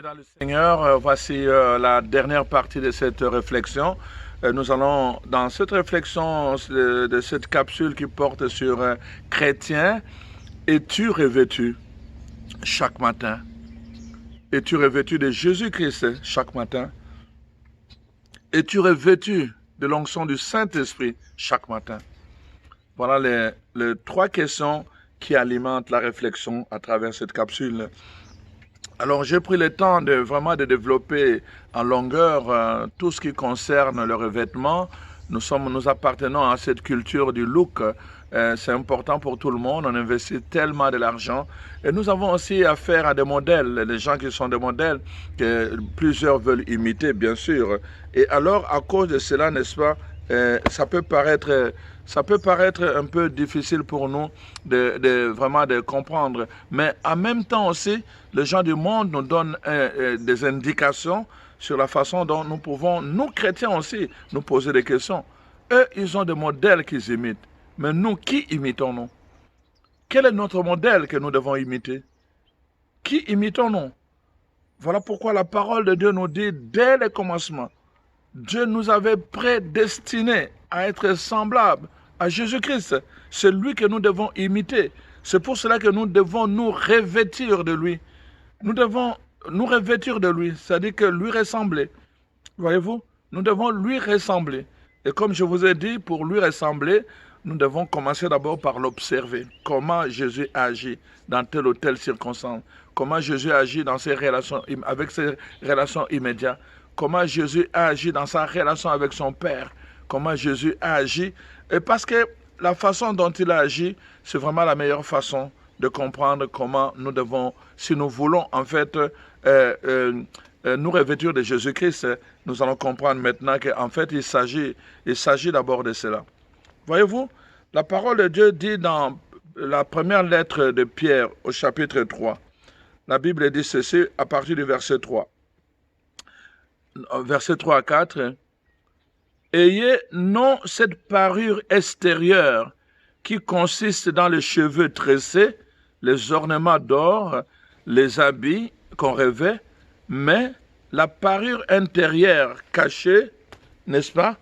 Dans le Seigneur, voici la dernière partie de cette réflexion. Nous allons, dans cette réflexion de cette capsule qui porte sur chrétien, es-tu revêtu chaque matin? Es-tu revêtu de Jésus-Christ chaque matin? Es-tu revêtu de l'onction du Saint-Esprit chaque matin? Voilà les trois questions qui alimentent la réflexion à travers cette capsule. Alors, j'ai pris le temps de développer en longueur tout ce qui concerne le revêtement. Nous appartenons à cette culture du look. C'est important pour tout le monde. On investit tellement de l'argent. Et nous avons aussi affaire à des modèles, des gens qui sont des modèles que plusieurs veulent imiter, bien sûr. Et alors, à cause de cela, n'est-ce pas, ça peut paraître un peu difficile pour nous de comprendre. Mais en même temps aussi, les gens du monde nous donnent des indications sur la façon dont nous pouvons, nous chrétiens aussi, nous poser des questions. Eux, ils ont des modèles qu'ils imitent. Mais nous, qui imitons-nous? Quel est notre modèle que nous devons imiter? Qui imitons-nous? Voilà pourquoi la parole de Dieu nous dit, dès le commencement, Dieu nous avait prédestinés à être semblables à Jésus-Christ. C'est lui que nous devons imiter. C'est pour cela que nous devons nous revêtir de lui. Nous devons nous revêtir de lui, c'est-à-dire que lui ressembler. Voyez-vous, nous devons lui ressembler. Et comme je vous ai dit, pour lui ressembler, nous devons commencer d'abord par l'observer. Comment Jésus agit dans telle ou telle circonstance. Comment Jésus agit dans ses relations, avec ses relations immédiates. Comment Jésus agit dans sa relation avec son Père. Comment Jésus agit. Et parce que la façon dont il agit, c'est vraiment la meilleure façon de comprendre comment nous devons, si nous voulons en fait nous revêtir de Jésus-Christ, nous allons comprendre maintenant qu'en fait il s'agit d'abord de cela. Voyez-vous, la parole de Dieu dit dans la première lettre de Pierre au chapitre 3, la Bible dit ceci à partir du verset 3. Verset 3 à 4, « Ayez non cette parure extérieure qui consiste dans les cheveux tressés, les ornements d'or, les habits qu'on revêt, mais la parure intérieure cachée, n'est-ce pas,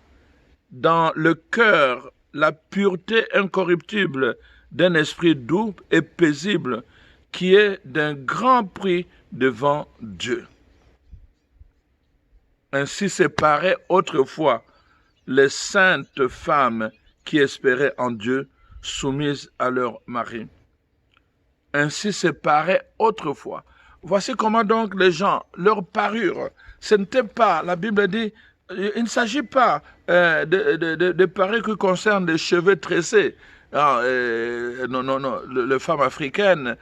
dans le cœur, la pureté incorruptible d'un esprit doux et paisible qui est d'un grand prix devant Dieu. Ainsi séparaient autrefois les saintes femmes qui espéraient en Dieu, soumises à leur mari. Ainsi séparaient autrefois. Voici comment donc les gens, leur parure, ce n'était pas, la Bible dit, il ne s'agit pas de parure qui concerne les cheveux tressés. Non, les femmes africaines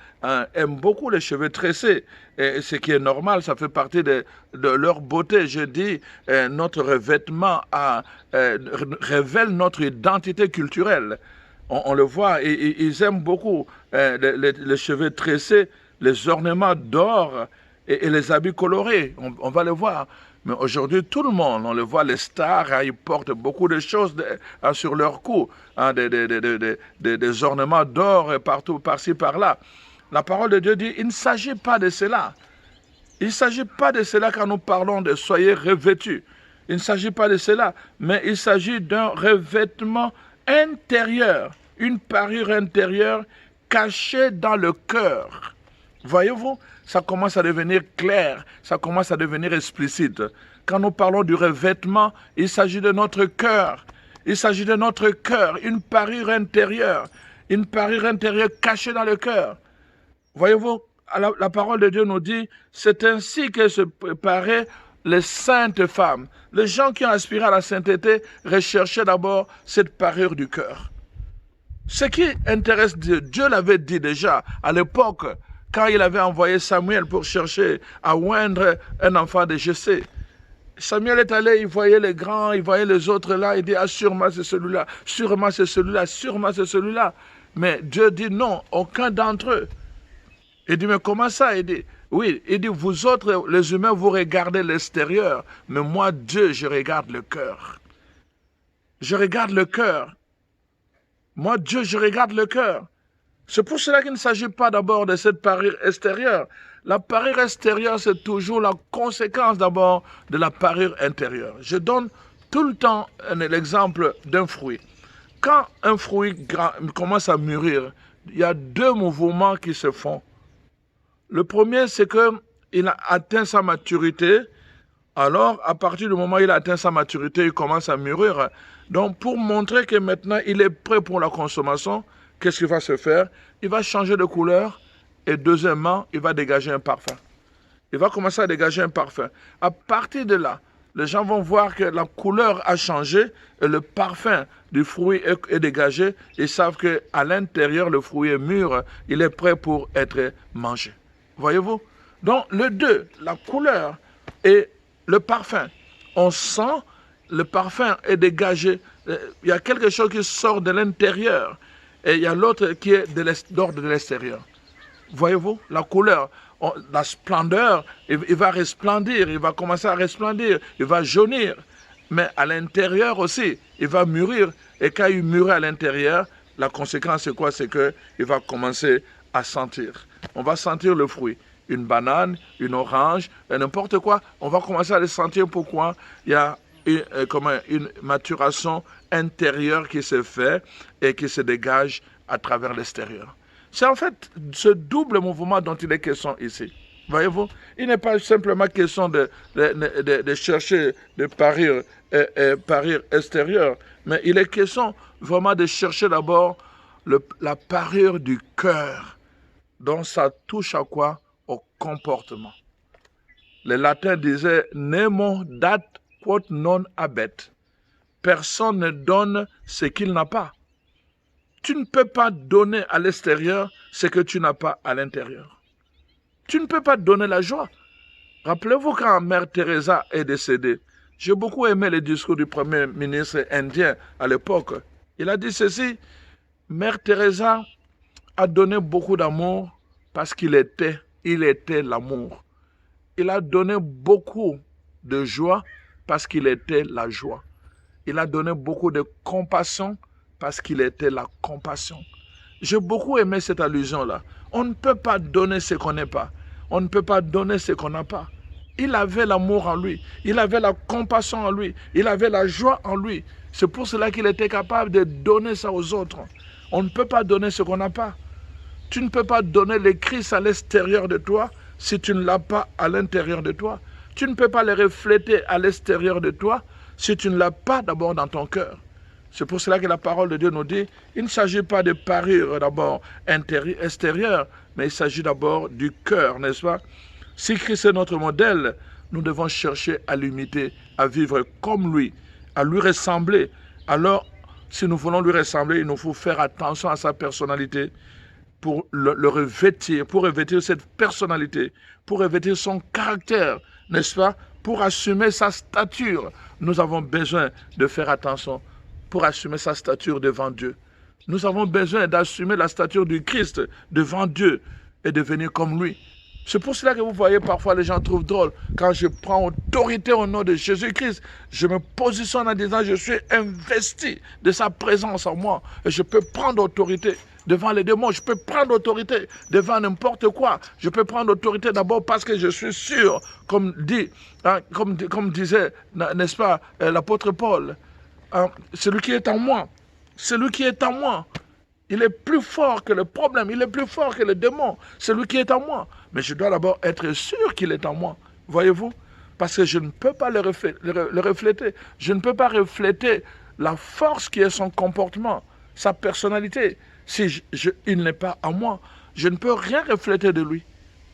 aiment beaucoup les cheveux tressés, et ce qui est normal, ça fait partie de leur beauté. Je dis, notre revêtement révèle notre identité culturelle. On le voit, et ils aiment beaucoup les cheveux tressés, les ornements d'or et les habits colorés. On va le voir. Mais aujourd'hui, tout le monde, on le voit, les stars, ils portent beaucoup de choses sur leur cou, des ornements d'or partout, par-ci, par-là. La parole de Dieu dit, il ne s'agit pas de cela. Il ne s'agit pas de cela quand nous parlons de « soyez revêtus ». Il ne s'agit pas de cela, mais il s'agit d'un revêtement intérieur, une parure intérieure cachée dans le cœur. Voyez-vous, ça commence à devenir clair, ça commence à devenir explicite. Quand nous parlons du revêtement, il s'agit de notre cœur. Il s'agit de notre cœur, une parure intérieure cachée dans le cœur. Voyez-vous, la parole de Dieu nous dit, c'est ainsi que se préparaient les saintes femmes. Les gens qui ont aspiré à la sainteté recherchaient d'abord cette parure du cœur. Ce qui intéresse Dieu, Dieu l'avait dit déjà à l'époque, quand il avait envoyé Samuel pour chercher à oindre un enfant de Jessé. Samuel est allé, il voyait les grands, il voyait les autres là, il dit, ah, sûrement c'est celui-là, sûrement c'est celui-là, sûrement c'est celui-là. Mais Dieu dit non, aucun d'entre eux. Il dit, mais comment ça? Il dit, oui, il dit, vous autres, les humains, vous regardez l'extérieur, mais moi, Dieu, je regarde le cœur. Je regarde le cœur. Moi, Dieu, je regarde le cœur. C'est pour cela qu'il ne s'agit pas d'abord de cette parure extérieure. La parure extérieure, c'est toujours la conséquence d'abord de la parure intérieure. Je donne tout le temps l'exemple d'un fruit. Quand un fruit commence à mûrir, il y a deux mouvements qui se font. Le premier, c'est qu'il a atteint sa maturité. Alors, à partir du moment où il a atteint sa maturité, il commence à mûrir. Donc, pour montrer que maintenant, il est prêt pour la consommation, qu'est-ce qu'il va se faire? Il va changer de couleur et deuxièmement, il va dégager un parfum. Il va commencer à dégager un parfum. À partir de là, les gens vont voir que la couleur a changé et le parfum du fruit est dégagé. Ils savent qu'à l'intérieur, le fruit est mûr, il est prêt pour être mangé. Voyez-vous? Donc, les deux, la couleur et le parfum, on sent le parfum est dégagé. Il y a quelque chose qui sort de l'intérieur et il y a l'autre qui est d'ordre de l'extérieur. Voyez-vous? La couleur, la splendeur, il va resplendir, il va commencer à resplendir, il va jaunir. Mais à l'intérieur aussi, il va mûrir. Et quand il mûrit à l'intérieur, la conséquence c'est quoi? C'est qu'il va commencer à sentir. On va sentir le fruit. Une banane, une orange, n'importe quoi. On va commencer à le sentir. Pourquoi? Il y a une maturation intérieure qui se fait et qui se dégage à travers l'extérieur. C'est en fait ce double mouvement dont il est question ici. Voyez-vous? Il n'est pas simplement question de chercher de parure extérieure, mais il est question vraiment de chercher d'abord la parure du cœur, dont ça touche à quoi? Au comportement. Les latins disaient « Nemo dat quod non habet ». Personne ne donne ce qu'il n'a pas. Tu ne peux pas donner à l'extérieur ce que tu n'as pas à l'intérieur. Tu ne peux pas donner la joie. Rappelez-vous quand Mère Teresa est décédée. J'ai beaucoup aimé le discours du premier ministre indien à l'époque. Il a dit ceci, Mère Teresa a donné beaucoup d'amour parce qu'il était l'amour. Il a donné beaucoup de joie parce qu'il était la joie. Il a donné beaucoup de compassion parce qu'il était la compassion. J'ai beaucoup aimé cette allusion-là. On ne peut pas donner ce qu'on n'est pas. On ne peut pas donner ce qu'on n'a pas. Il avait l'amour en lui. Il avait la compassion en lui. Il avait la joie en lui. C'est pour cela qu'il était capable de donner ça aux autres. On ne peut pas donner ce qu'on n'a pas. Tu ne peux pas donner le Christ à l'extérieur de toi si tu ne l'as pas à l'intérieur de toi. Tu ne peux pas le refléter à l'extérieur de toi si tu ne l'as pas d'abord dans ton cœur. C'est pour cela que la parole de Dieu nous dit, il ne s'agit pas de parure d'abord extérieure, mais il s'agit d'abord du cœur, n'est-ce pas? Si Christ est notre modèle, nous devons chercher à l'imiter, à vivre comme lui, à lui ressembler. Alors, si nous voulons lui ressembler, il nous faut faire attention à sa personnalité pour le revêtir, pour revêtir cette personnalité, pour revêtir son caractère, n'est-ce pas? Pour assumer sa stature, nous avons besoin de faire attention pour assumer sa stature devant Dieu. Nous avons besoin d'assumer la stature du Christ devant Dieu et devenir comme lui. C'est pour cela que vous voyez parfois les gens trouvent drôle. Quand je prends autorité au nom de Jésus-Christ, je me positionne en disant je suis investi de sa présence en moi et je peux prendre autorité devant les démons, je peux prendre autorité devant n'importe quoi. Je peux prendre autorité d'abord parce que je suis sûr, comme disait, n'est-ce pas, l'apôtre Paul, celui qui est en moi, celui qui est en moi, il est plus fort que le problème, il est plus fort que le démon, celui qui est en moi. Mais je dois d'abord être sûr qu'il est en moi, voyez-vous, parce que je ne peux pas le refléter. Je ne peux pas refléter la force qui est son comportement, sa personnalité. Si il n'est pas en moi, je ne peux rien refléter de lui.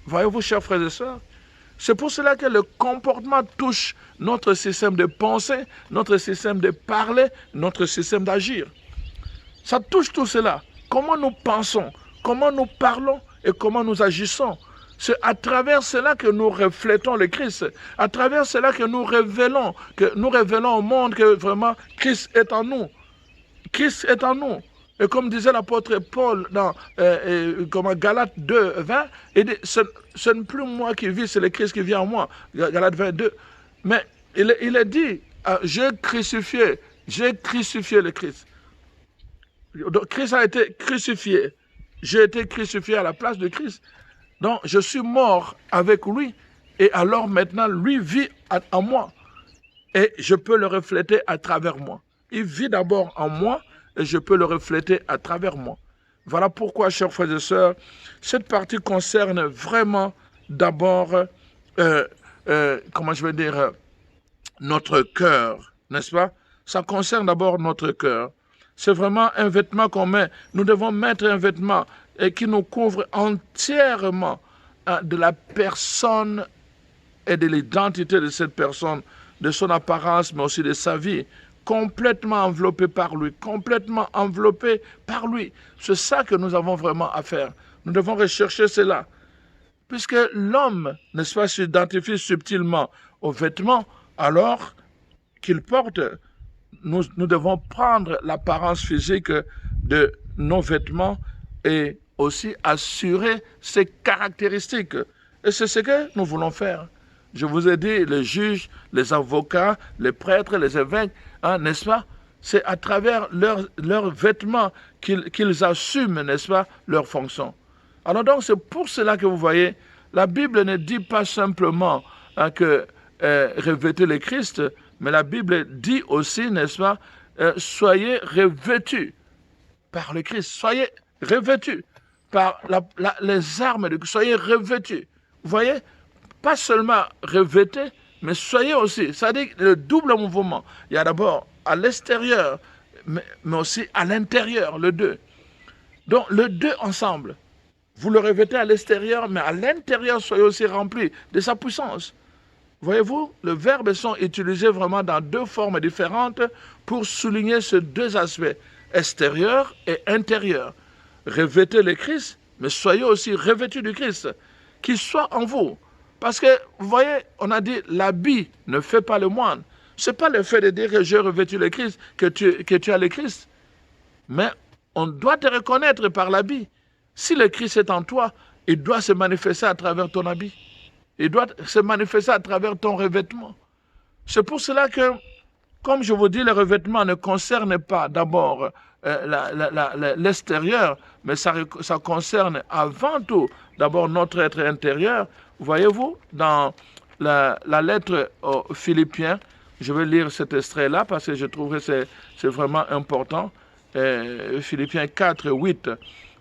Voyez-vous, chers frères et sœurs, c'est pour cela que le comportement touche notre système de pensée, notre système de parler, notre système d'agir. Ça touche tout cela. Comment nous pensons, comment nous parlons et comment nous agissons. C'est à travers cela que nous reflétons le Christ. À travers cela que nous révélons au monde que vraiment Christ est en nous. Christ est en nous. Et comme disait l'apôtre Paul dans Galates 2, 20, ce n'est plus moi qui vis, c'est le Christ qui vit en moi. Galates 22. Mais il est dit, j'ai crucifié le Christ. Donc Christ a été crucifié. J'ai été crucifié à la place de Christ. Donc je suis mort avec lui. Et alors maintenant, lui vit en moi. Et je peux le refléter à travers moi. Il vit d'abord en moi et je peux le refléter à travers moi. Voilà pourquoi, chers frères et sœurs, cette partie concerne vraiment d'abord, notre cœur, n'est-ce pas? Ça concerne d'abord notre cœur. C'est vraiment un vêtement qu'on met. Nous devons mettre un vêtement qui nous couvre entièrement de la personne et de l'identité de cette personne, de son apparence, mais aussi de sa vie, complètement enveloppé par lui, complètement enveloppé par lui. C'est ça que nous avons vraiment à faire. Nous devons rechercher cela. Puisque l'homme, n'est-ce pas, s'identifie subtilement aux vêtements, alors qu'il porte, nous devons prendre l'apparence physique de nos vêtements et aussi assurer ses caractéristiques. Et c'est ce que nous voulons faire. Je vous ai dit, les juges, les avocats, les prêtres, les évêques, n'est-ce pas? C'est à travers leurs vêtements qu'ils assument, n'est-ce pas, leurs fonctions. Alors donc, c'est pour cela que vous voyez, la Bible ne dit pas simplement que revêtez le Christ, mais la Bible dit aussi, n'est-ce pas, soyez revêtus par le Christ, soyez revêtus par les armes de Christ, soyez revêtus. Vous voyez? Pas seulement revêtés, mais soyez aussi. C'est-à-dire le double mouvement. Il y a d'abord à l'extérieur, mais aussi à l'intérieur, le deux. Donc, le deux ensemble. Vous le revêtez à l'extérieur, mais à l'intérieur, soyez aussi remplis de sa puissance. Voyez-vous, les verbes sont utilisés vraiment dans deux formes différentes pour souligner ces deux aspects, extérieur et intérieur. Revêtez le Christ, mais soyez aussi revêtus du Christ, qu'il soit en vous. Parce que, vous voyez, on a dit, l'habit ne fait pas le moine. Ce n'est pas le fait de dire que j'ai revêtu le Christ, que tu as le Christ. Mais on doit te reconnaître par l'habit. Si le Christ est en toi, il doit se manifester à travers ton habit. Il doit se manifester à travers ton revêtement. C'est pour cela que, comme je vous dis, le revêtement ne concerne pas d'abord l'extérieur, mais ça concerne avant tout d'abord notre être intérieur. Voyez-vous, dans la lettre aux Philippiens, je vais lire cet extrait-là parce que je trouve que c'est vraiment important. Philippiens 4, 8.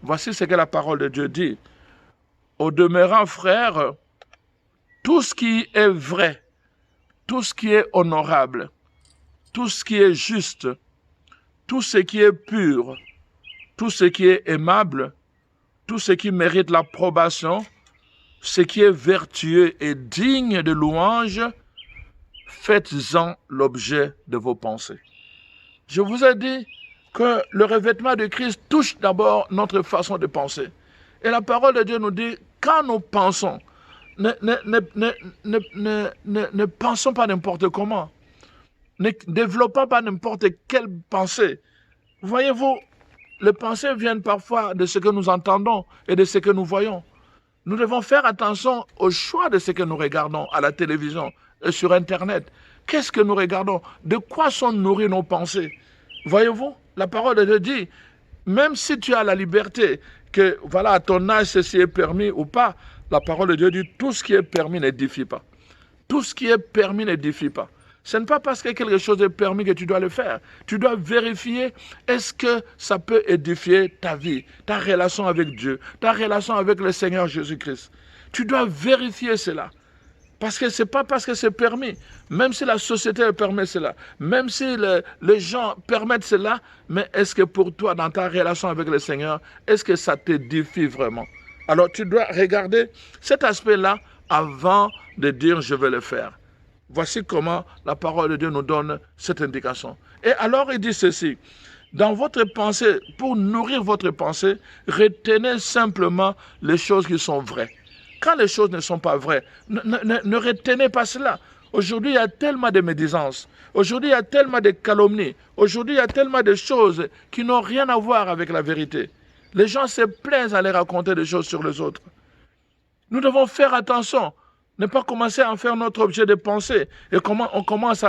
Voici ce que la parole de Dieu dit. Au demeurant, frères, tout ce qui est vrai, tout ce qui est honorable, tout ce qui est juste, tout ce qui est pur, tout ce qui est aimable, tout ce qui mérite l'approbation, ce qui est vertueux et digne de louange, faites-en l'objet de vos pensées. Je vous ai dit que le revêtement de Christ touche d'abord notre façon de penser. Et la parole de Dieu nous dit, quand nous pensons, ne pensons pas n'importe comment. Ne développons pas n'importe quelle pensée. Voyez-vous, les pensées viennent parfois de ce que nous entendons et de ce que nous voyons. Nous devons faire attention au choix de ce que nous regardons à la télévision et sur Internet. Qu'est-ce que nous regardons? De quoi sont nourries nos pensées? Voyez-vous, la parole de Dieu dit, même si tu as la liberté, que voilà, à ton âge, ceci est permis ou pas, la parole de Dieu dit, tout ce qui est permis n'édifie pas. Tout ce qui est permis n'édifie pas. Ce n'est pas parce que quelque chose est permis que tu dois le faire. Tu dois vérifier, est-ce que ça peut édifier ta vie, ta relation avec Dieu, ta relation avec le Seigneur Jésus-Christ. Tu dois vérifier cela. Parce que ce n'est pas parce que c'est permis, même si la société permet cela, même si les gens permettent cela, mais est-ce que pour toi, dans ta relation avec le Seigneur, est-ce que ça t'édifie vraiment? Alors tu dois regarder cet aspect-là avant de dire je vais le faire. Voici comment la parole de Dieu nous donne cette indication. Et alors il dit ceci, dans votre pensée, pour nourrir votre pensée, retenez simplement les choses qui sont vraies. Quand les choses ne sont pas vraies, ne retenez pas cela. Aujourd'hui, il y a tellement de médisances. Aujourd'hui, il y a tellement de calomnies. Aujourd'hui, il y a tellement de choses qui n'ont rien à voir avec la vérité. Les gens se plaisent à aller raconter des choses sur les autres. Nous devons faire attention, ne pas commencer à en faire notre objet de pensée. Et comment on commence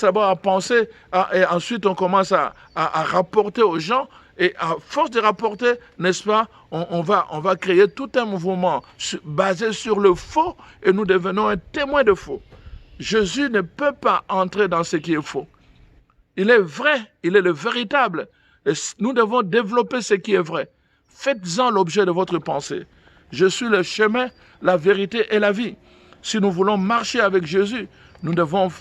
d'abord à penser, et ensuite on commence à rapporter aux gens. Et à force de rapporter, n'est-ce pas, on va créer tout un mouvement basé sur le faux et nous devenons un témoin de faux. Jésus ne peut pas entrer dans ce qui est faux. Il est vrai, il est le véritable. Et nous devons développer ce qui est vrai. Faites-en l'objet de votre pensée. Je suis le chemin, la vérité et la vie. Si nous voulons marcher avec Jésus, nous devons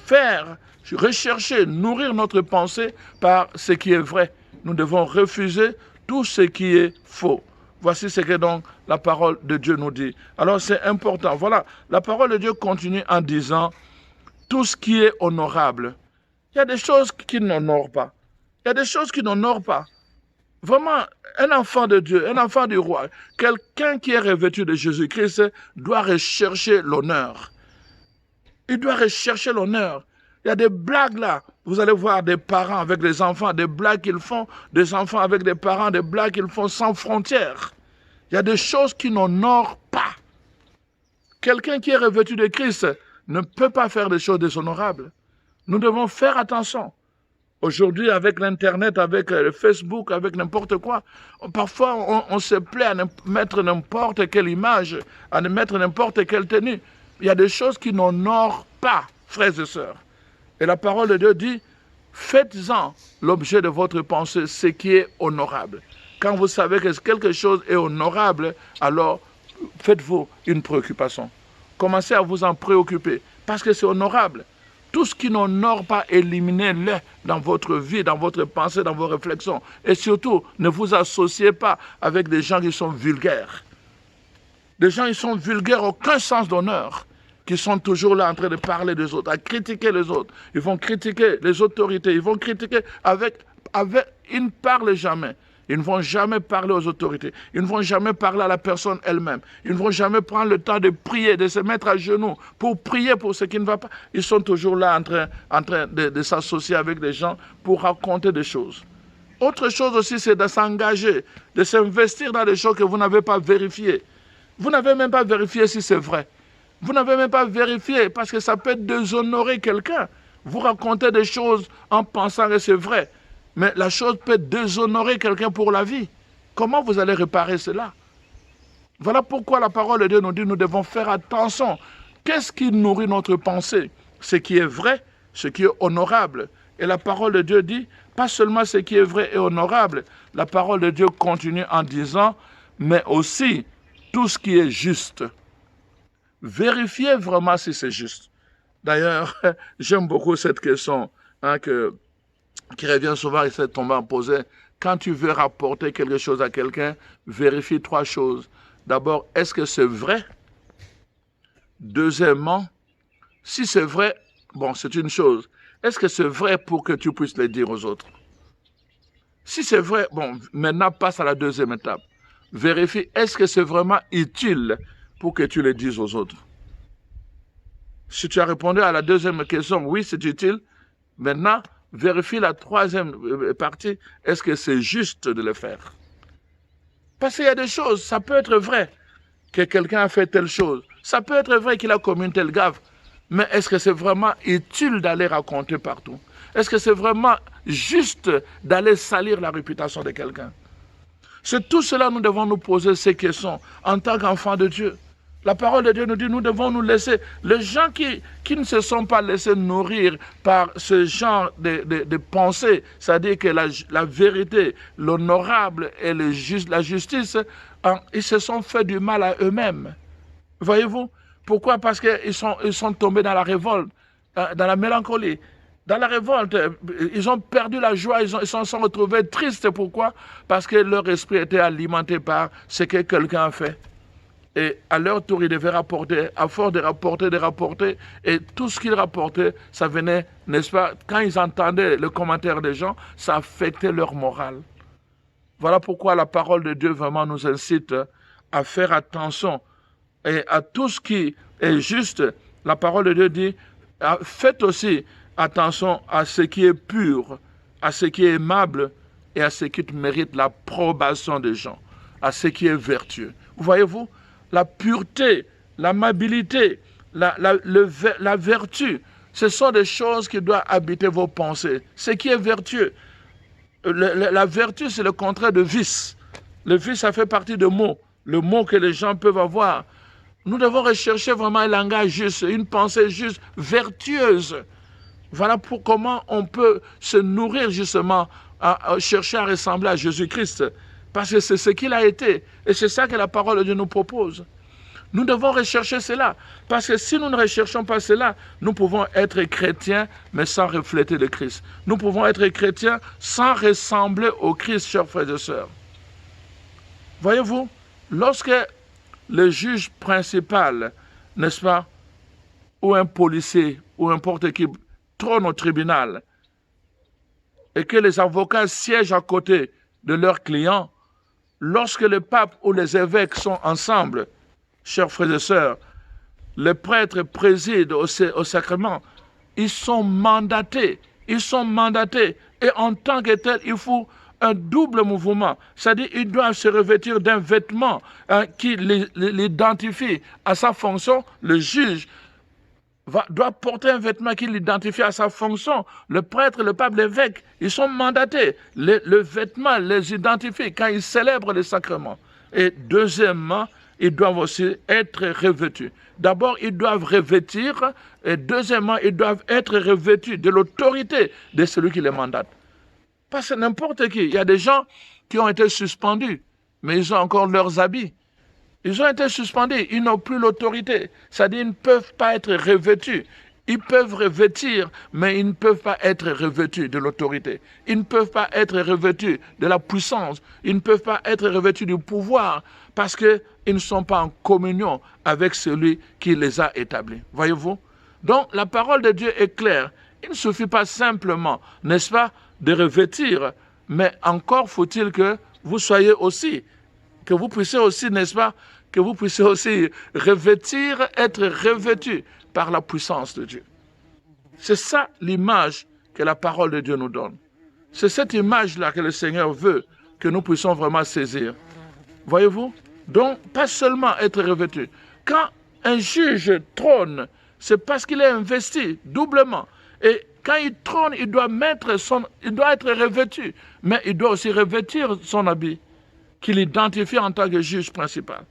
rechercher, nourrir notre pensée par ce qui est vrai. Nous devons refuser tout ce qui est faux. Voici ce que donc la parole de Dieu nous dit. Alors c'est important. Voilà, la parole de Dieu continue en disant tout ce qui est honorable. Il y a des choses qui n'honorent pas. Il y a des choses qui n'honorent pas. Vraiment, un enfant de Dieu, un enfant du roi, quelqu'un qui est revêtu de Jésus-Christ doit rechercher l'honneur. Il doit rechercher l'honneur. Il y a des blagues là. Vous allez voir des parents avec des enfants, des blagues qu'ils font, des enfants avec des parents, des blagues qu'ils font sans frontières. Il y a des choses qui n'honorent pas. Quelqu'un qui est revêtu de Christ ne peut pas faire des choses déshonorables. Nous devons faire attention. Aujourd'hui, avec l'Internet, avec le Facebook, avec n'importe quoi, parfois on se plaît à mettre n'importe quelle image, à mettre n'importe quelle tenue. Il y a des choses qui n'honorent pas, frères et sœurs. Et la parole de Dieu dit, faites-en l'objet de votre pensée, ce qui est honorable. Quand vous savez que quelque chose est honorable, alors faites-vous une préoccupation. Commencez à vous en préoccuper, parce que c'est honorable. Tout ce qui n'honore pas, éliminez-le dans votre vie, dans votre pensée, dans vos réflexions. Et surtout, ne vous associez pas avec des gens qui sont vulgaires. Des gens qui sont vulgaires, aucun sens d'honneur, qui sont toujours là en train de parler des autres, à critiquer les autres. Ils vont critiquer les autorités, ils vont critiquer ils ne parlent jamais. Ils ne vont jamais parler aux autorités. Ils ne vont jamais parler à la personne elle-même. Ils ne vont jamais prendre le temps de prier, de se mettre à genoux pour prier pour ce qui ne va pas. Ils sont toujours là en train de s'associer avec des gens pour raconter des choses. Autre chose aussi, c'est de s'engager, de s'investir dans des choses que vous n'avez pas vérifiées. Vous n'avez même pas vérifié si c'est vrai. Vous n'avez même pas vérifié parce que ça peut déshonorer quelqu'un. Vous racontez des choses en pensant que c'est vrai. Mais la chose peut déshonorer quelqu'un pour la vie. Comment vous allez réparer cela? Voilà pourquoi la parole de Dieu nous dit que nous devons faire attention. Qu'est-ce qui nourrit notre pensée? Ce qui est vrai, ce qui est honorable. Et la parole de Dieu dit, pas seulement ce qui est vrai et honorable, la parole de Dieu continue en disant, mais aussi tout ce qui est juste. Vérifiez vraiment si c'est juste. D'ailleurs, j'aime beaucoup cette question qui revient souvent et s'est tombé à poser. Quand tu veux rapporter quelque chose à quelqu'un, vérifie 3 choses. D'abord, est-ce que c'est vrai? Deuxièmement, si c'est vrai, bon, c'est une chose. Est-ce que c'est vrai pour que tu puisses le dire aux autres? Si c'est vrai, bon, maintenant passe à la deuxième étape. Vérifie, est-ce que c'est vraiment utile pour que tu le dises aux autres? Si tu as répondu à la deuxième question, oui, c'est utile. Maintenant, vérifie la troisième partie, est-ce que c'est juste de le faire? Parce qu'il y a des choses, ça peut être vrai que quelqu'un a fait telle chose. Ça peut être vrai qu'il a commis une telle gaffe. Mais est-ce que c'est vraiment utile d'aller raconter partout? Est-ce que c'est vraiment juste d'aller salir la réputation de quelqu'un? C'est tout cela nous devons nous poser ces questions en tant qu'enfants de Dieu. La parole de Dieu nous dit nous devons nous laisser. Les gens qui ne se sont pas laissés nourrir par ce genre de pensée, c'est-à-dire que la vérité, l'honorable et la justice, ils se sont fait du mal à eux-mêmes. Voyez-vous? Pourquoi? Parce qu'ils sont tombés dans la révolte, dans la mélancolie. Dans la révolte, ils ont perdu la joie, ils se sont retrouvés tristes. Pourquoi? Parce que leur esprit était alimenté par ce que quelqu'un a fait. Et à leur tour, ils devaient rapporter, à force de rapporter, et tout ce qu'ils rapportaient, ça venait, n'est-ce pas, quand ils entendaient le commentaire des gens, ça affectait leur morale. Voilà pourquoi la parole de Dieu vraiment nous incite à faire attention et à tout ce qui est juste, la parole de Dieu dit, faites aussi attention à ce qui est pur, à ce qui est aimable et à ce qui mérite l'approbation des gens, à ce qui est vertueux. Voyez-vous, la pureté, l'amabilité, la vertu, ce sont des choses qui doivent habiter vos pensées. Ce qui est vertueux, la vertu, c'est le contraire de vice. Le vice, ça fait partie de mots, le mot que les gens peuvent avoir. Nous devons rechercher vraiment un langage juste, une pensée juste, vertueuse. Voilà pour comment on peut se nourrir justement, à chercher à ressembler à Jésus-Christ. Parce que c'est ce qu'il a été. Et c'est ça que la parole de Dieu nous propose. Nous devons rechercher cela. Parce que si nous ne recherchons pas cela, nous pouvons être chrétiens, mais sans refléter le Christ. Nous pouvons être chrétiens sans ressembler au Christ, chers frères et sœurs. Voyez-vous, lorsque le juge principal, n'est-ce pas, ou un policier, ou n'importe qui, trône au tribunal, et que les avocats siègent à côté de leurs clients, lorsque le pape ou les évêques sont ensemble, chers frères et sœurs, les prêtres président au sacrement, ils sont mandatés, et en tant que tel, il faut un double mouvement, c'est-à-dire ils doivent se revêtir d'un vêtement qui l'identifie à sa fonction. Le juge doit porter un vêtement qui l'identifie à sa fonction. Le prêtre, le pape, l'évêque, ils sont mandatés. Le vêtement les identifie quand ils célèbrent les sacrements. Et deuxièmement, ils doivent aussi être revêtus. D'abord, ils doivent revêtir, et deuxièmement, ils doivent être revêtus de l'autorité de celui qui les mandate. Parce que n'importe qui, il y a des gens qui ont été suspendus, mais ils ont encore leurs habits. Ils ont été suspendus, ils n'ont plus l'autorité. C'est-à-dire qu'ils ne peuvent pas être revêtus. Ils peuvent revêtir, mais ils ne peuvent pas être revêtus de l'autorité. Ils ne peuvent pas être revêtus de la puissance. Ils ne peuvent pas être revêtus du pouvoir parce qu'ils ne sont pas en communion avec celui qui les a établis. Voyez-vous? Donc la parole de Dieu est claire. Il ne suffit pas simplement, n'est-ce pas, de revêtir, mais encore faut-il que vous soyez aussi, que vous puissiez aussi, n'est-ce pas, que vous puissiez aussi revêtir, être revêtu par la puissance de Dieu. C'est ça l'image que la parole de Dieu nous donne. C'est cette image-là que le Seigneur veut que nous puissions vraiment saisir. Voyez-vous? Donc, pas seulement être revêtu. Quand un juge trône, c'est parce qu'il est investi doublement. Et quand il trône, il doit être revêtu, mais il doit aussi revêtir son habit, qu'il identifie en tant que juge principal.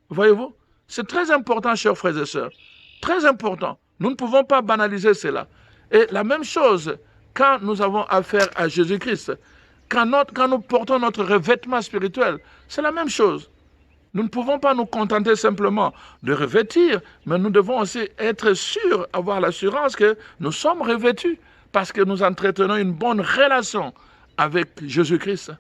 Voyez-vous? C'est très important, chers frères et sœurs. Très important. Nous ne pouvons pas banaliser cela. Et la même chose, quand nous avons affaire à Jésus-Christ, quand nous portons notre revêtement spirituel, c'est la même chose. Nous ne pouvons pas nous contenter simplement de revêtir, mais nous devons aussi être sûrs, avoir l'assurance que nous sommes revêtus parce que nous entretenons une bonne relation avec Jésus-Christ.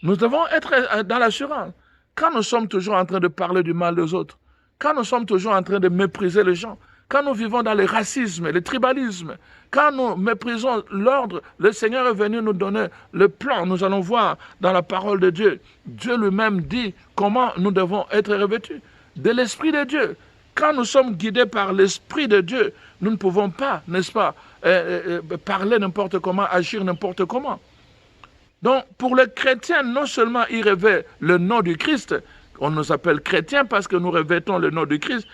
Nous devons être dans l'assurance. Quand nous sommes toujours en train de parler du mal des autres, quand nous sommes toujours en train de mépriser les gens, quand nous vivons dans le racisme, le tribalisme, quand nous méprisons l'ordre, le Seigneur est venu nous donner le plan. Nous allons voir dans la parole de Dieu. Dieu lui-même dit comment nous devons être revêtus de l'Esprit de Dieu. Quand nous sommes guidés par l'Esprit de Dieu, nous ne pouvons pas, n'est-ce pas, parler n'importe comment, agir n'importe comment. Donc, pour les chrétiens, non seulement ils revêtent le nom du Christ, on nous appelle chrétiens parce que nous revêtons le nom du Christ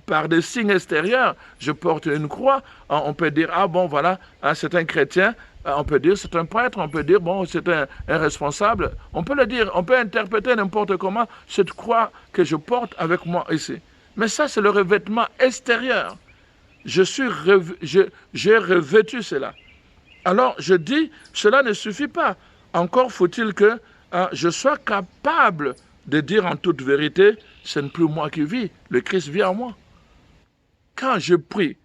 par des signes extérieurs. Je porte une croix, on peut dire, ah bon, voilà, c'est un chrétien, on peut dire c'est un prêtre, on peut dire, bon, c'est un responsable. On peut le dire, on peut interpréter n'importe comment cette croix que je porte avec moi ici. Mais ça, c'est le revêtement extérieur. J'ai revêtu cela. Alors, je dis, cela ne suffit pas. Encore faut-il que je sois capable de dire en toute vérité, ce n'est plus moi qui vis, le Christ vit en moi. Quand je prie,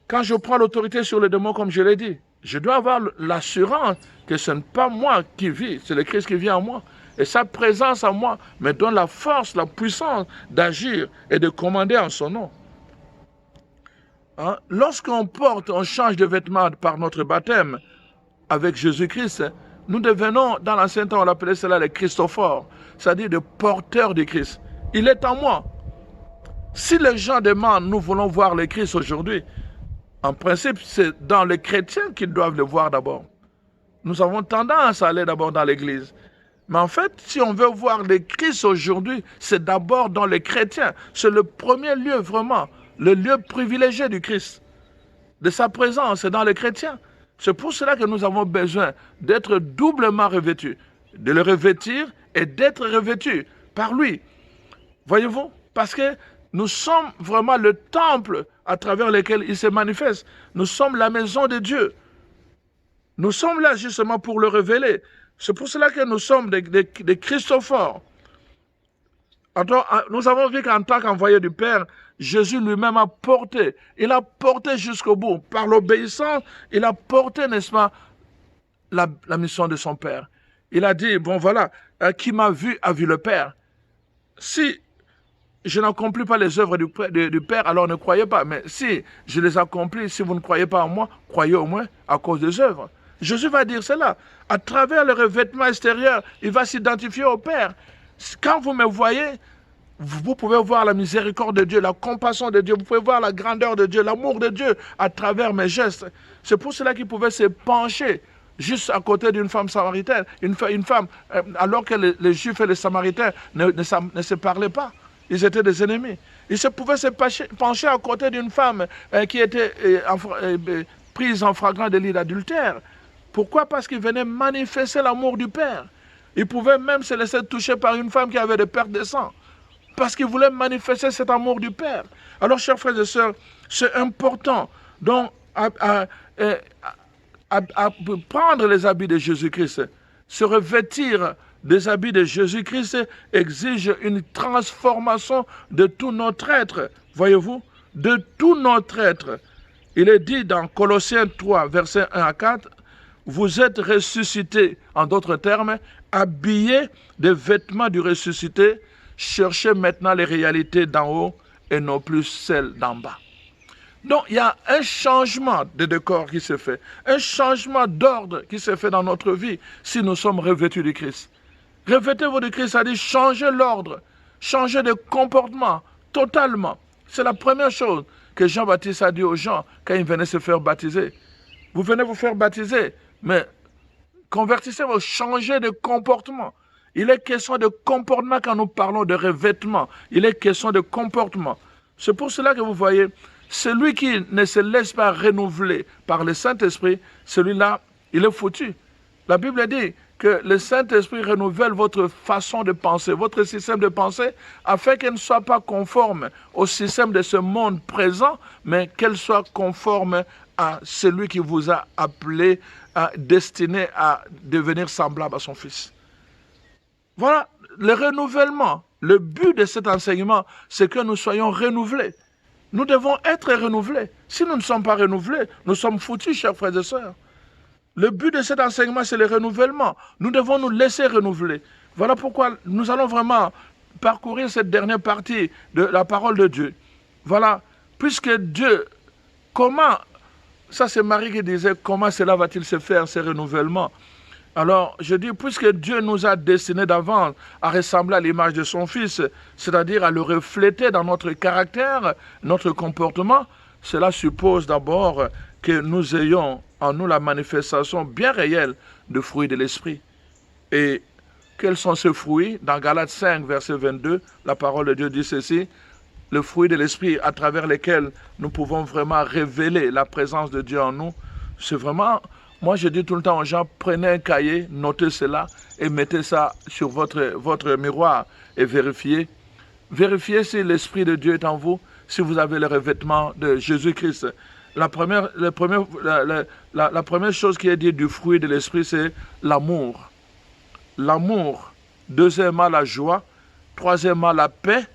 quand je prends l'autorité sur les démons, comme je l'ai dit, je dois avoir l'assurance que ce n'est pas moi qui vis, c'est le Christ qui vit en moi. Et sa présence en moi me donne la force, la puissance d'agir et de commander en son nom. Lorsqu'on change de vêtements par notre baptême avec Jésus-Christ, nous devenons, dans l'ancien temps, on appelait cela les Christophores, c'est-à-dire des porteurs du Christ. Il est en moi. Si les gens demandent, nous voulons voir le Christ aujourd'hui, en principe, c'est dans les chrétiens qu'ils doivent le voir d'abord. Nous avons tendance à aller d'abord dans l'église. Mais en fait, si on veut voir le Christ aujourd'hui, c'est d'abord dans les chrétiens. C'est le premier lieu vraiment, le lieu privilégié du Christ, de sa présence, c'est dans les chrétiens. C'est pour cela que nous avons besoin d'être doublement revêtus, de le revêtir et d'être revêtus par lui. Voyez-vous? Parce que nous sommes vraiment le temple à travers lequel il se manifeste. Nous sommes la maison de Dieu. Nous sommes là justement pour le révéler. C'est pour cela que nous sommes des Christophores. Nous avons vu qu'en tant qu'envoyé du Père, Jésus lui-même a porté. Il a porté jusqu'au bout. Par l'obéissance, il a porté, n'est-ce pas, la mission de son Père. Il a dit, bon voilà, qui m'a vu a vu le Père. Si je n'accomplis pas les œuvres du Père, alors ne croyez pas. Mais si je les accomplis, si vous ne croyez pas en moi, croyez au moins à cause des œuvres. Jésus va dire cela. À travers le revêtement extérieur, il va s'identifier au Père. Quand vous me voyez, vous pouvez voir la miséricorde de Dieu, la compassion de Dieu, vous pouvez voir la grandeur de Dieu, l'amour de Dieu à travers mes gestes. C'est pour cela qu'il pouvait se pencher juste à côté d'une femme samaritaine, une femme, alors que les Juifs et les Samaritains ne se parlaient pas. Ils étaient des ennemis. Il pouvait se pencher à côté d'une femme qui était prise en flagrant délit d'adultère. Pourquoi? Parce qu'il venait manifester l'amour du Père. Il pouvait même se laisser toucher par une femme qui avait des pertes de sang. Parce qu'il voulait manifester cet amour du Père. Alors, chers frères et sœurs, c'est important donc à prendre les habits de Jésus-Christ. Se revêtir des habits de Jésus-Christ exige une transformation de tout notre être. Voyez-vous? De tout notre être. Il est dit dans Colossiens 3, versets 1 à 4, vous êtes ressuscités, en d'autres termes, habillés des vêtements du ressuscité, cherchez maintenant les réalités d'en haut et non plus celles d'en bas. Donc, il y a un changement de décor qui se fait, un changement d'ordre qui se fait dans notre vie si nous sommes revêtus du Christ. Revêtez-vous du Christ, ça dit changer l'ordre, changer de comportement totalement. C'est la première chose que Jean-Baptiste a dit aux gens quand ils venaient se faire baptiser. Vous venez vous faire baptiser, mais convertissez-vous, changez de comportement. Il est question de comportement quand nous parlons de revêtement. Il est question de comportement. C'est pour cela que vous voyez, celui qui ne se laisse pas renouveler par le Saint-Esprit, celui-là, il est foutu. La Bible dit que le Saint-Esprit renouvelle votre façon de penser, votre système de pensée, afin qu'elle ne soit pas conforme au système de ce monde présent, mais qu'elle soit conforme à celui qui vous a appelé, destiné à devenir semblable à son Fils. Voilà, le renouvellement. Le but de cet enseignement, c'est que nous soyons renouvelés. Nous devons être renouvelés. Si nous ne sommes pas renouvelés, nous sommes foutus, chers frères et sœurs. Le but de cet enseignement, c'est le renouvellement. Nous devons nous laisser renouveler. Voilà pourquoi nous allons vraiment parcourir cette dernière partie de la parole de Dieu. Voilà, puisque Dieu, comment, ça c'est Marie qui disait, comment cela va-t-il se faire, ce renouvellement? Alors, je dis, puisque Dieu nous a destinés d'avance à ressembler à l'image de son Fils, c'est-à-dire à le refléter dans notre caractère, notre comportement, cela suppose d'abord que nous ayons en nous la manifestation bien réelle du fruit de l'Esprit. Et quels sont ces fruits? Dans Galates 5, verset 22, la parole de Dieu dit ceci, le fruit de l'Esprit à travers lequel nous pouvons vraiment révéler la présence de Dieu en nous, c'est vraiment... Moi, je dis tout le temps aux gens, prenez un cahier, notez cela et mettez ça sur votre miroir et vérifiez. Vérifiez si l'Esprit de Dieu est en vous, si vous avez le revêtement de Jésus-Christ. La première chose qui est dite du fruit de l'Esprit, c'est l'amour. L'amour. Deuxièmement, la joie. Troisièmement, la paix.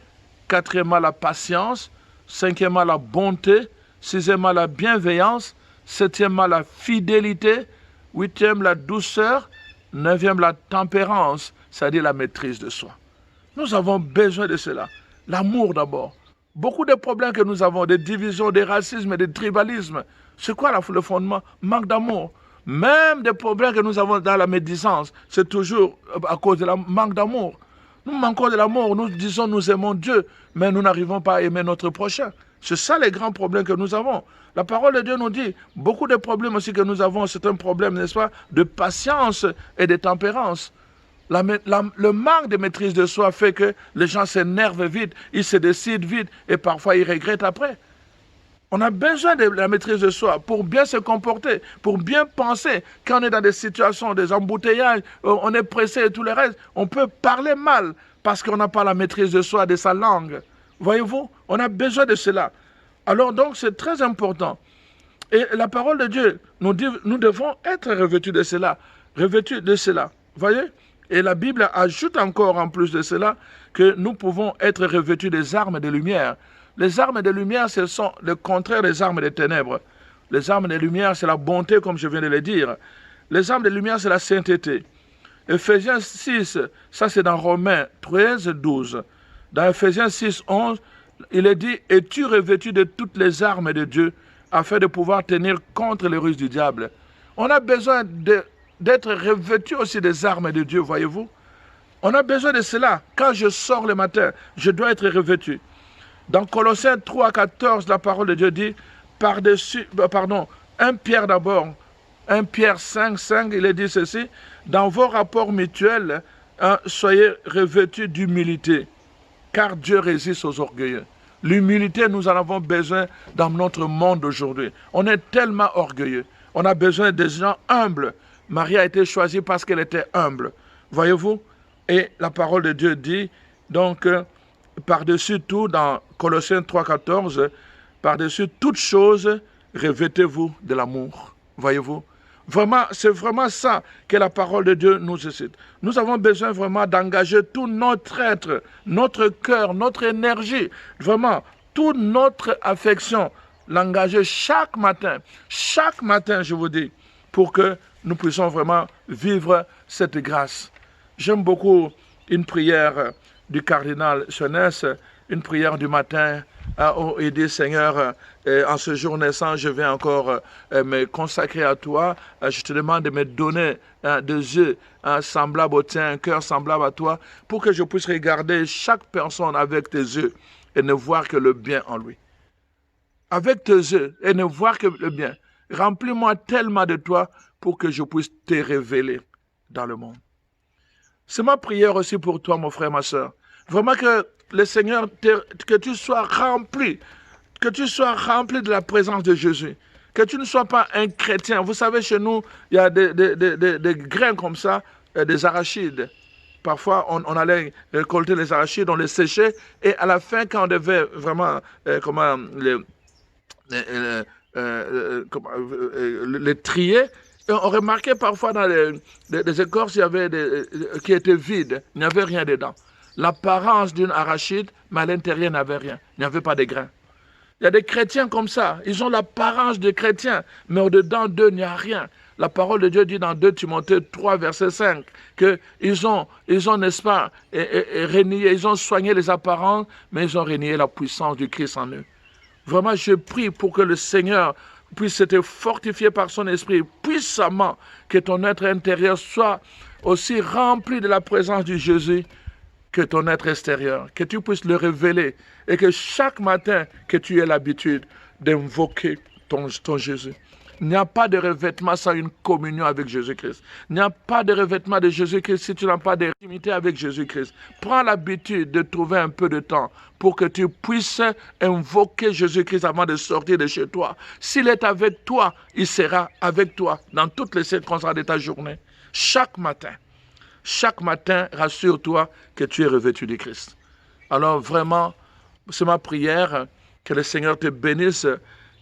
Quatrièmement, la patience. Cinquièmement, la bonté. Sixièmement, la bienveillance. Septièmement, la fidélité. Huitième, la douceur. Neuvième, la tempérance, c'est-à-dire la maîtrise de soi. Nous avons besoin de cela. L'amour d'abord. Beaucoup de problèmes que nous avons, des divisions, des racismes, des tribalismes, c'est quoi le fondement? Manque d'amour. Même des problèmes que nous avons dans la médisance, c'est toujours à cause de la manque d'amour. Nous manquons de l'amour. Nous disons nous aimons Dieu, mais nous n'arrivons pas à aimer notre prochain. C'est ça les grands problèmes que nous avons. La parole de Dieu nous dit, beaucoup de problèmes aussi que nous avons, c'est un problème, n'est-ce pas, de patience et de tempérance. Le manque de maîtrise de soi fait que les gens s'énervent vite, ils se décident vite et parfois ils regrettent après. On a besoin de la maîtrise de soi pour bien se comporter, pour bien penser. Quand on est dans des situations, des embouteillages, on est pressé et tout le reste, on peut parler mal parce qu'on n'a pas la maîtrise de soi, de sa langue. Voyez-vous, on a besoin de cela. Alors donc, c'est très important. Et la parole de Dieu nous dit, nous devons être revêtus de cela. Revêtus de cela. Voyez? Et la Bible ajoute encore en plus de cela que nous pouvons être revêtus des armes de lumière. Les armes de lumière, ce sont le contraire des armes des ténèbres. Les armes de lumière, c'est la bonté, comme je viens de le dire. Les armes de lumière, c'est la sainteté. Ephésiens 6, ça c'est dans Romains 13, 12. Dans Ephésiens 6, 11, il est dit « Es-tu revêtu de toutes les armes de Dieu afin de pouvoir tenir contre les ruses du diable ?» On a besoin d'être revêtu aussi des armes de Dieu, voyez-vous. On a besoin de cela. Quand je sors le matin, je dois être revêtu. Dans Colossiens 3, 14, la parole de Dieu dit, 1 Pierre d'abord, 1 Pierre 5, 5, il est dit ceci, dans vos rapports mutuels, soyez revêtus d'humilité, car Dieu résiste aux orgueilleux. L'humilité, nous en avons besoin dans notre monde aujourd'hui. On est tellement orgueilleux. On a besoin des gens humbles. Marie a été choisie parce qu'elle était humble. Voyez-vous? Et la parole de Dieu dit, donc, par-dessus tout, dans Colossiens 3, 14, par-dessus toute chose, revêtez-vous de l'amour. Voyez-vous? Vraiment, c'est vraiment ça que la parole de Dieu nous incite. Nous avons besoin vraiment d'engager tout notre être, notre cœur, notre énergie, vraiment, toute notre affection, l'engager chaque matin, je vous dis, pour que nous puissions vraiment vivre cette grâce. J'aime beaucoup une prière du cardinal Senès, une prière du matin, où il dit, Seigneur, en ce jour naissant, je vais encore me consacrer à toi. Je te demande de me donner des yeux semblables au tien, un cœur semblable à toi, pour que je puisse regarder chaque personne avec tes yeux et ne voir que le bien en lui. Avec tes yeux et ne voir que le bien. Remplis-moi tellement de toi pour que je puisse te révéler dans le monde. C'est ma prière aussi pour toi, mon frère, ma soeur. Vraiment que le Seigneur, que tu sois rempli de la présence de Jésus. Que tu ne sois pas un chrétien. Vous savez, chez nous, il y a des grains comme ça, des arachides. Parfois, on allait récolter les arachides, on les séchait, et à la fin, quand on devait vraiment les trier, on remarquait parfois dans les écorces, il y avait qui étaient vides, il n'y avait rien dedans. L'apparence d'une arachide, mais à l'intérieur, il n'y avait rien. Il n'y avait pas de grains. Il y a des chrétiens comme ça. Ils ont l'apparence de chrétiens, mais au-dedans d'eux, il n'y a rien. La parole de Dieu dit dans 2 Timothée 3, verset 5, qu'ils ont, n'est-ce pas, renié, ils ont soigné les apparences, mais ils ont renié la puissance du Christ en eux. Vraiment, je prie pour que le Seigneur puisse être fortifié par son esprit puissamment, que ton être intérieur soit aussi rempli de la présence du Jésus que ton être extérieur, que tu puisses le révéler et que chaque matin que tu aies l'habitude d'invoquer ton Jésus. Il n'y a pas de revêtement sans une communion avec Jésus-Christ. Il n'y a pas de revêtement de Jésus-Christ si tu n'as pas d'intimité avec Jésus-Christ. Prends l'habitude de trouver un peu de temps pour que tu puisses invoquer Jésus-Christ avant de sortir de chez toi. S'il est avec toi, il sera avec toi dans toutes les circonstances de ta journée. Chaque matin, rassure-toi que tu es revêtu du Christ. Alors vraiment, c'est ma prière, que le Seigneur te bénisse,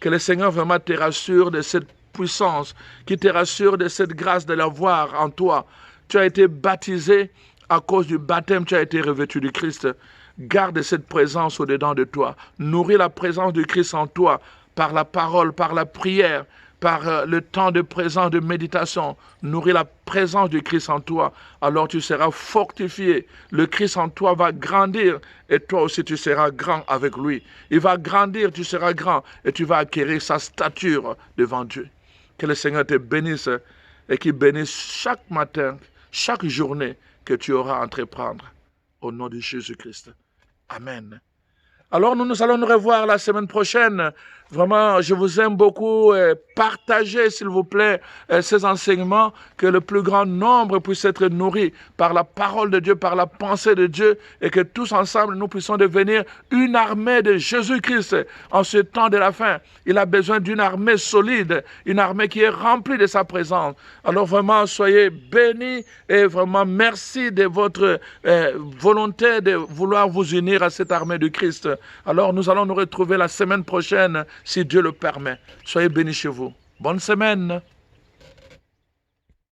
que le Seigneur vraiment te rassure de cette puissance, qui te rassure de cette grâce de l'avoir en toi. Tu as été baptisé, à cause du baptême, tu as été revêtu du Christ. Garde cette présence au-dedans de toi. Nourris la présence du Christ en toi, par la parole, par la prière, par le temps de présence, de méditation. Nourris la présence du Christ en toi. Alors tu seras fortifié. Le Christ en toi va grandir et toi aussi tu seras grand avec lui. Il va grandir, tu seras grand et tu vas acquérir sa stature devant Dieu. Que le Seigneur te bénisse et qu'il bénisse chaque matin, chaque journée que tu auras à entreprendre. au nom de Jésus-Christ. Amen. Alors nous allons nous revoir la semaine prochaine. Vraiment, je vous aime beaucoup. Partagez, s'il vous plaît, ces enseignements, que le plus grand nombre puisse être nourri par la parole de Dieu, par la pensée de Dieu, et que tous ensemble, nous puissions devenir une armée de Jésus-Christ en ce temps de la fin. Il a besoin d'une armée solide, une armée qui est remplie de sa présence. Alors vraiment, soyez bénis et vraiment merci de votre volonté de vouloir vous unir à cette armée de Christ. Alors nous allons nous retrouver la semaine prochaine, si Dieu le permet. Soyez bénis chez vous. Bonne semaine.